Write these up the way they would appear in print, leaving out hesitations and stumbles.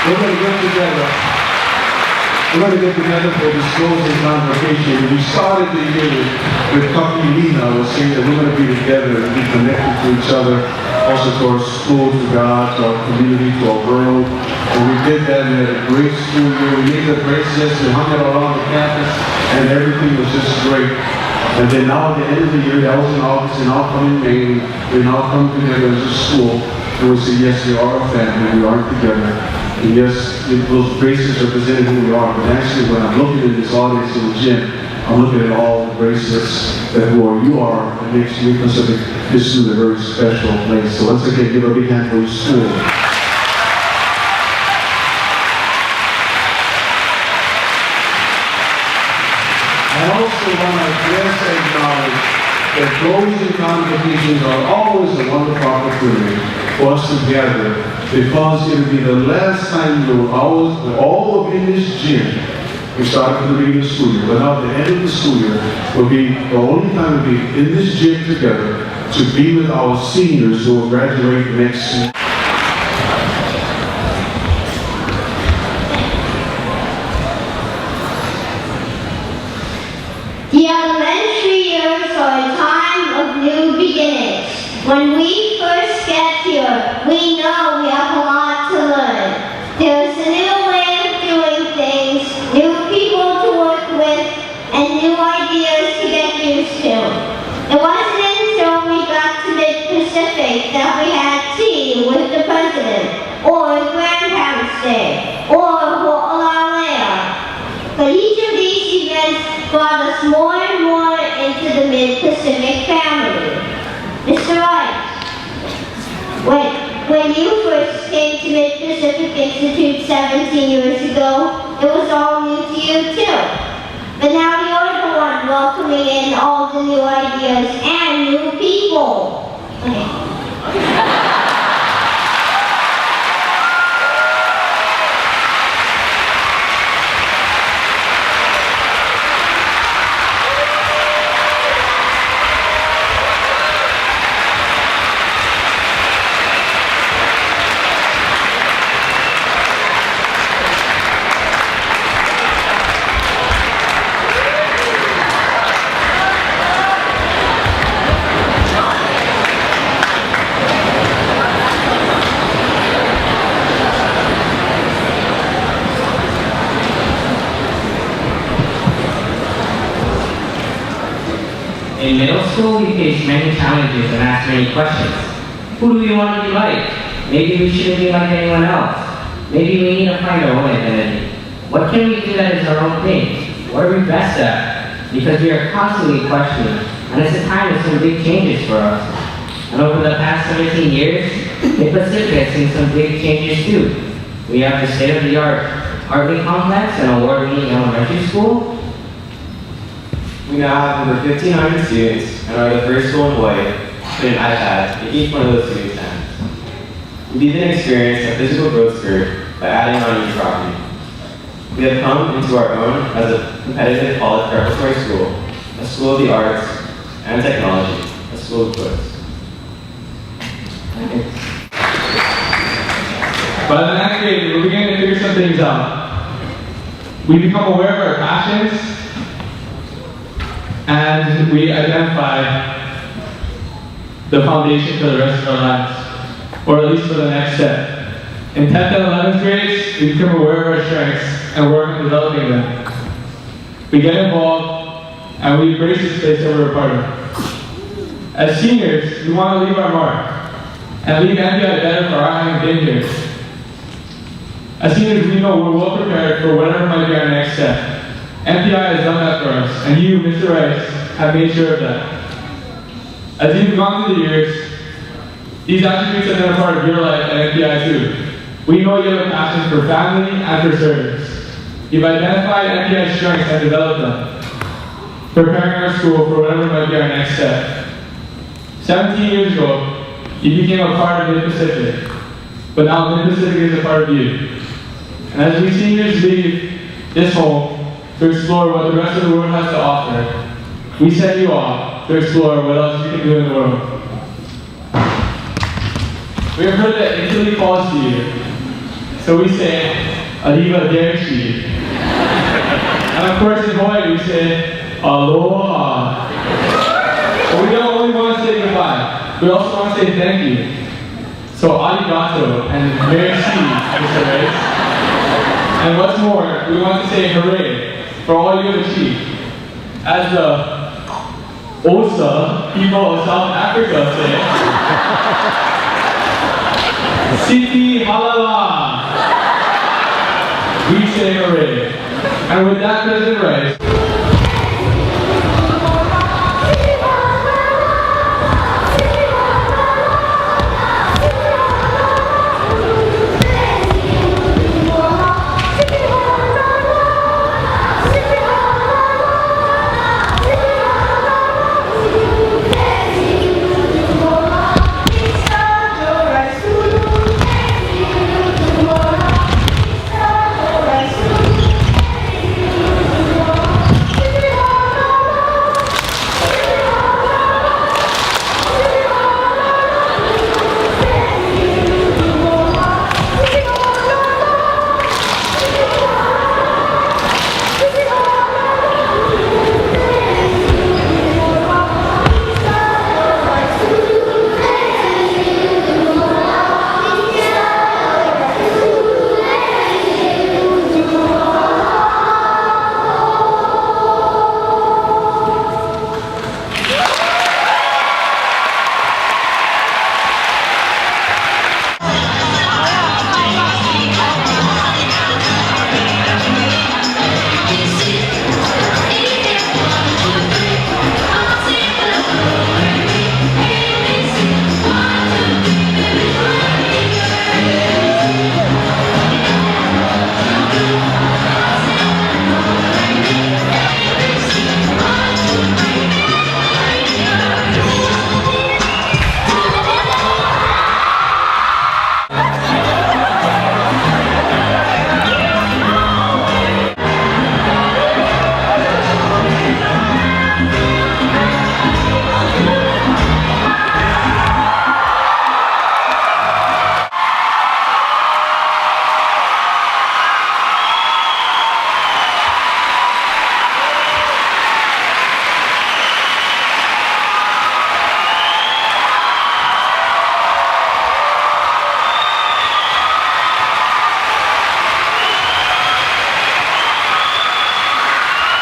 We're going to get together. We're going to get together for this closing convocation. We started the year with Kaki Lina was saying that we're going to be together and be connected to each other, also to our school, to God, to our community, to our world. And we did that. We had a great school year. We made the bracelets. We hung it around the campus, and everything was just great. And then now at the end of the year, that was in August, and now coming May, we now come together as a school, and we say, yes, we are a family, we are together. And yes, those bracelets represent who we are, but actually when I'm looking at this audience in the gym, I'm looking at all the bracelets that you are, and makes me consider this is a very special place. So once again, give a big hand for your school. I also want to just acknowledge that closing convocations are always a wonderful opportunity for us to gather, because it will be the last time we'll all be in this gym. We started from the beginning of the school year, but now at the end of the school year will be the only time we'll be in this gym together to be with our seniors who will graduate next year. The elementary years are a time of new beginnings. When we first get here, we know we have a lot to learn. There's a new way of doing things, new people to work with, and new ideas to get used to. It wasn't until we got to Mid-Pacific that we had tea with the president, or Grandparents' Day, or Ho'olalea. But each of these events brought us more and more into the Mid-Pacific family. Mr. Wright, when you first came to Mid-Pacific Institute 17 years ago, it was all new to you too. But now you're the one welcoming in all the new ideas and new people. Okay. In middle school, we face many challenges and ask many questions. Who do we want to be like? Maybe we shouldn't be like anyone else. Maybe we need to find our own identity. What can we do that is our own thing? What are we best at? Because we are constantly questioning, and it's a time of some big changes for us. And over the past 17 years, Mid-Pacific has seen some big changes too. We have the state-of-the-art Hartley Complex, an award-winning elementary school. We now have over 1,500 students and are the first school in Hawaii to put an iPad in each one of those students' hands. We've even experienced a physical growth spurt by adding on each property. We have come into our own as a competitive college preparatory school, a school of the arts and technology, a school of choice. By the ninth grade, we're beginning to figure some things out. We become aware of our passions, and we identify the foundation for the rest of our lives, or at least for the next step. In 10th and 11th grades, we become aware of our strengths and work on developing them. We get involved, and we embrace the space that we're a part of. As seniors, we want to leave our mark, and leave MPI better for our having been here. As seniors, we know we're well prepared for whatever might be our next step. MPI has done that for us, and you, Mr. Rice, have made sure of that. As you've gone through the years, these attributes have been a part of your life at MPI too. We know you have a passion for family and for service. You've identified MPI's strengths and developed them, preparing our school for whatever might be our next step. 17 years ago, you became a part of Mid-Pacific, but now Mid-Pacific is a part of you. And as we seniors leave this home to explore what the rest of the world has to offer, we send you off to explore what else you can do in the world. We have heard that Italy calls to you. So we say, Arriva Dershi. And of course in Hawaii we say, Aloha. But we don't only want to say goodbye, we also want to say thank you. So arigato and merci, Mr. Reyes. And what's more, we want to say hooray for all you have achieved. As the Osa people of South Africa say, Siti Halala. We say hooray. And with that, President Reyes.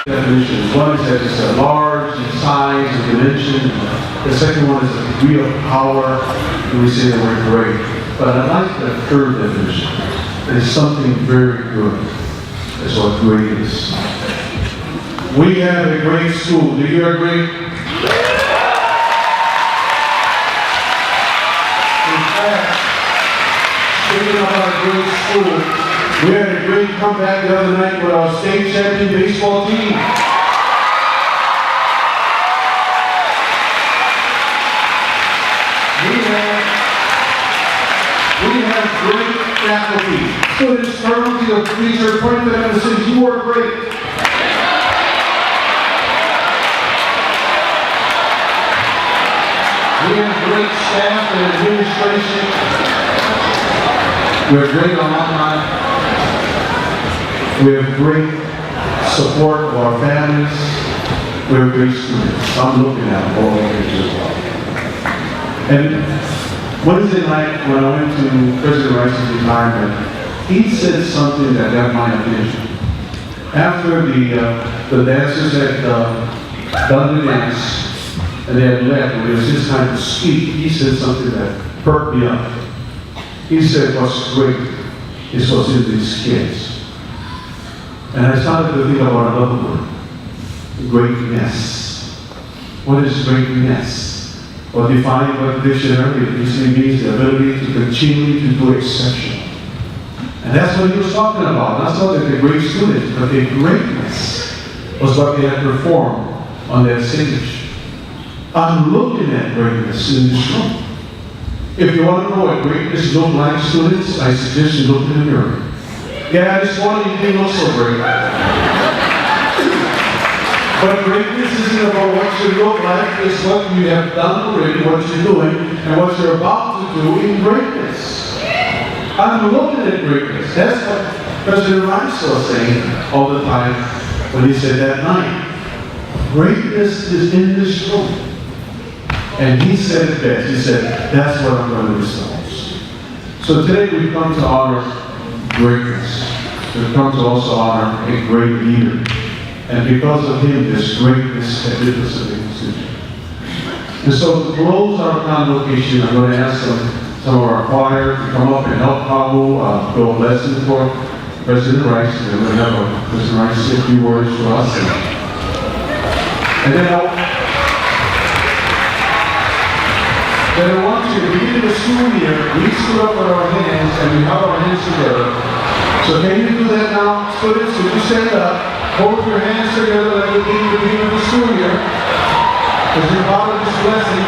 Definitions. One is that it's a large in size and dimension. The second one is a degree of power, and we say that we're great. But I like the third definition. It is something very good. That's what great is. We have a great school. Do you agree? In fact, speaking about a great school, we had a great comeback the other night with our state champion baseball team. We have great faculty. Students turn to the teacher, point to them and say, you are great. We have great staff and administration. We have great alumni. We have great support of our families. We have great students. I'm looking at all of you as well. And Wednesday night, when I went to President Rice's retirement, he said something that got my attention. After the dancers had done the dance and they had left, and it was his time to speak, he said something that perked me up. He said, what's great is what's in these kids. And I started to think about another word, greatness. What is greatness? Well, defined by the dictionary, it usually means the ability to continue to do exceptional. And that's what he was talking about. Not so that they're great students, but their greatness was what they had performed on their stage. I'm looking at greatness in this room. If you want to know what greatness looks like, students, I suggest you look in the mirror. Yeah, this morning you didn't look so great. But greatness isn't about what you look like, it's what you have done already, what you're doing, and what you're about to do in greatness. I'm looking at greatness. That's what President Rice was saying all the time when he said that night. Greatness is in this room. And he said it best. He said, that's what I'm going to establish. So today we've come to honor greatness. We've come to also honor a great leader. And because of him, there's greatness at the Pacific Institute. And so to close our convocation, I'm going to ask some of our choir to come up and help Pablo do a lesson for President Rice. And we're going to have President Rice say a few words for us. And then I want you to begin the school year. We stood up with our hands and we have our hands together. So can you do that now? Students, would you stand up? Hold your hands together like we did at the beginning of the school year. As you're part of this blessing,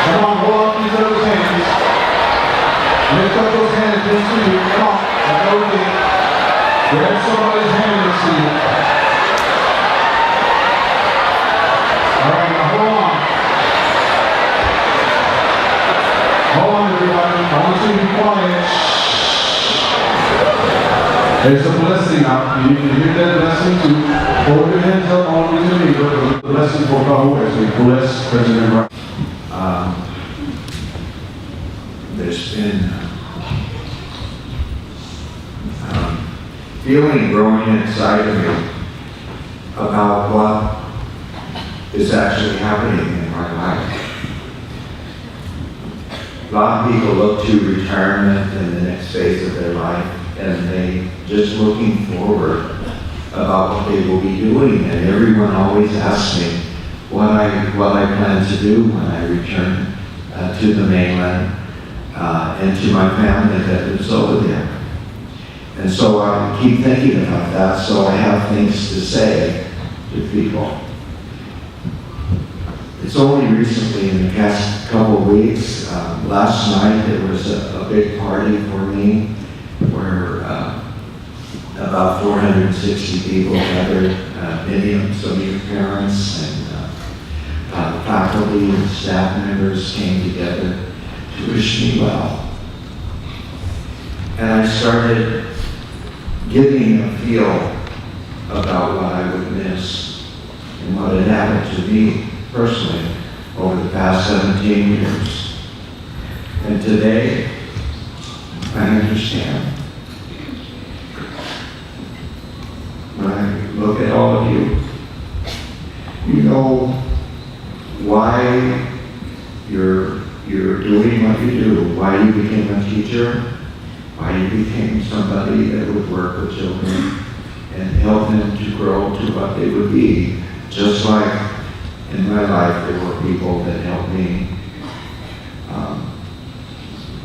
come on, hold up these other hands. Lift up those hands next to you. Come on, that's what we did. Grab somebody's hand next to you. All right, now hold on. Hold on, everybody. I want you to be quiet. There's a blessing out. You can hear that blessing too. Hold your hands up all the way to me. But the blessing for Pablo as we bless President Rice. There's been feeling growing inside of me about what is actually happening in my life. A lot of people look to retirement and the next phase of their life, and they just looking forward about what they will be doing. And everyone always asks me what I plan to do when I return to the mainland and to my family that lives over there. And so I keep thinking about that, so I have things to say to people. It's only recently, in the past couple of weeks, last night there was a big party for me where about 460 people gathered, many of some of your parents and faculty and staff members came together to wish me well. And I started getting a feel about what I would miss and what had happened to me personally over the past 17 years. And today, I understand. When I look at all of you, you know why you're doing what you do, why you became a teacher, why you became somebody that would work with children and help them to grow to what they would be. Just like in my life, there were people that helped me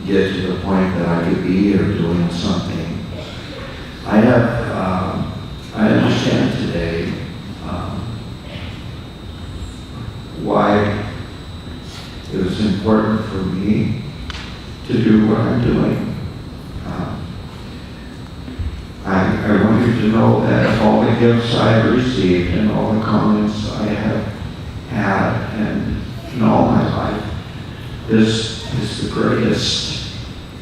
get to the point that I could be or doing something. I understand today why it was important for me to do what I'm doing. I want you to know that all the gifts I have received and all the comments I have had and in all my life, this is the greatest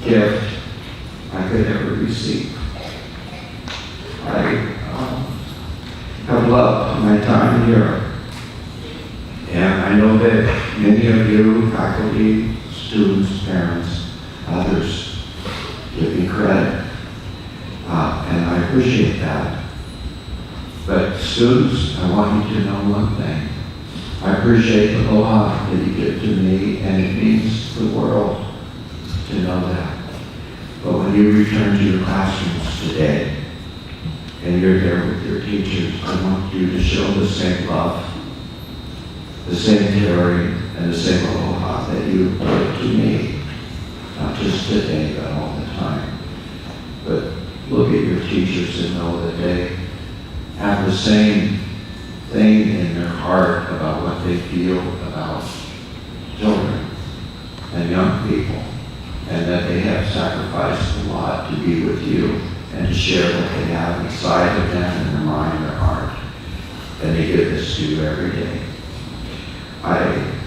gift I could ever receive. I have loved my time here. And I know that many of you, faculty, students, parents, others, give me credit. And I appreciate that. But students, I want you to know one thing. I appreciate the aloha that you give to me, and it means the world to know that. But when you return to your classrooms today, and you're there with your teachers, I want you to show the same love, the same caring, and the same aloha that you give to me, not just today, but all the time. But look at your teachers and know that they have the same thing in their heart about what they feel about children and young people, and that they have sacrificed a lot to be with you and to share what they have inside of them in their mind and their heart. And they give this to you every day. I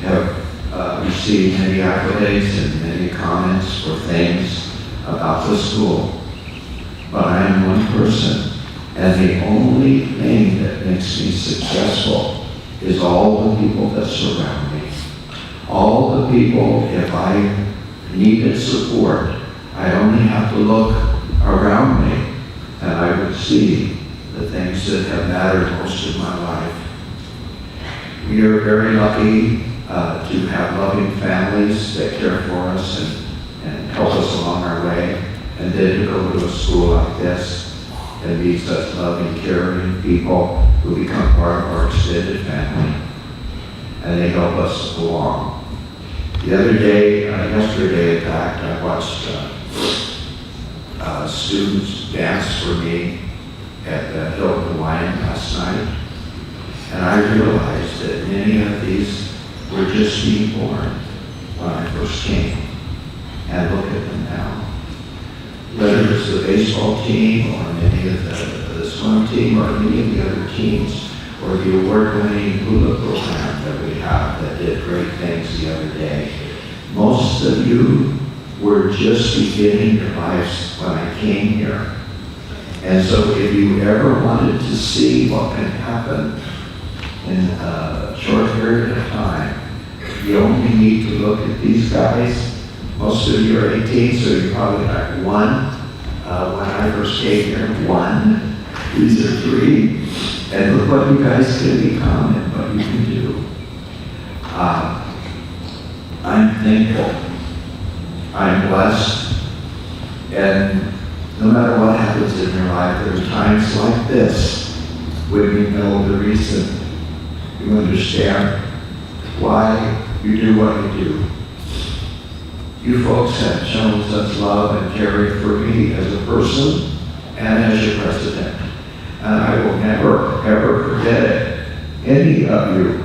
have received many accolades and many comments for things about the school, but I am one person, and the only thing that makes me successful is all the people that surround me. All the people, if I needed support, I only have to look around me, and I would see the things that have mattered most in my life. We are very lucky to have loving families that care for us and help us along our way, and then to go to a school like this and meet such loving, caring people who become part of our extended family, and they help us along. The other day, yesterday in fact, I watched students dance for me at the Hilton Hawaiian last night, and I realized that many of these were just being born when I first came. And look at them now. Whether it's the baseball team or many of the swim team or many of the other teams, or the award-winning hula program that we have that did great things the other day. Most of you were just beginning your lives when I came here. And so if you ever wanted to see what can happen in a short period of time, you only need to look at these guys. Most of you are 18, so you're probably like one. When I first came here, one. These are three. And look what you guys can become and what you can do. I'm thankful. I'm blessed. And no matter what happens in your life, there are times like this when you know the reason. You understand why you do what you do. You folks have shown such love and caring for me as a person and as your president. And I will never, ever forget it. Any of you.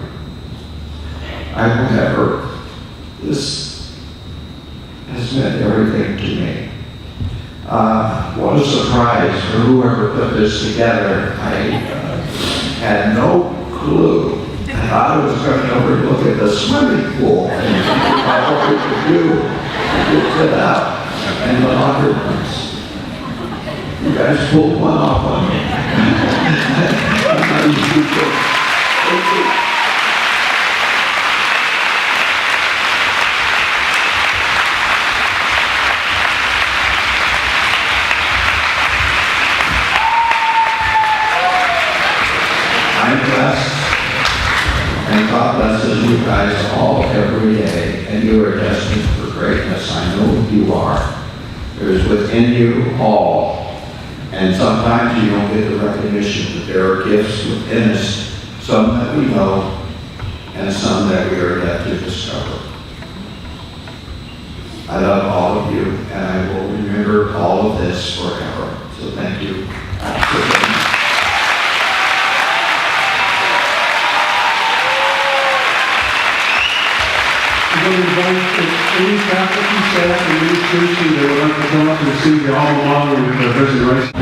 I will never. This has meant everything to me. What a surprise for whoever put this together. I had no clue. I thought I was going to overlook at the swimming pool and what we could do to fit out and the locker rooms. You guys pulled one off on me. I'm blessed, and God blesses you guys all every day, and you are destined for greatness. I know you are. There is within you all. And sometimes you don't get the recognition that there are gifts within us, some that we know, and some that we are yet to discover. I love all of you, and I will remember all of this forever. So thank you. We're going to invite any faculty, staff, and administration that would like to come up and see the alma mater with President Rice.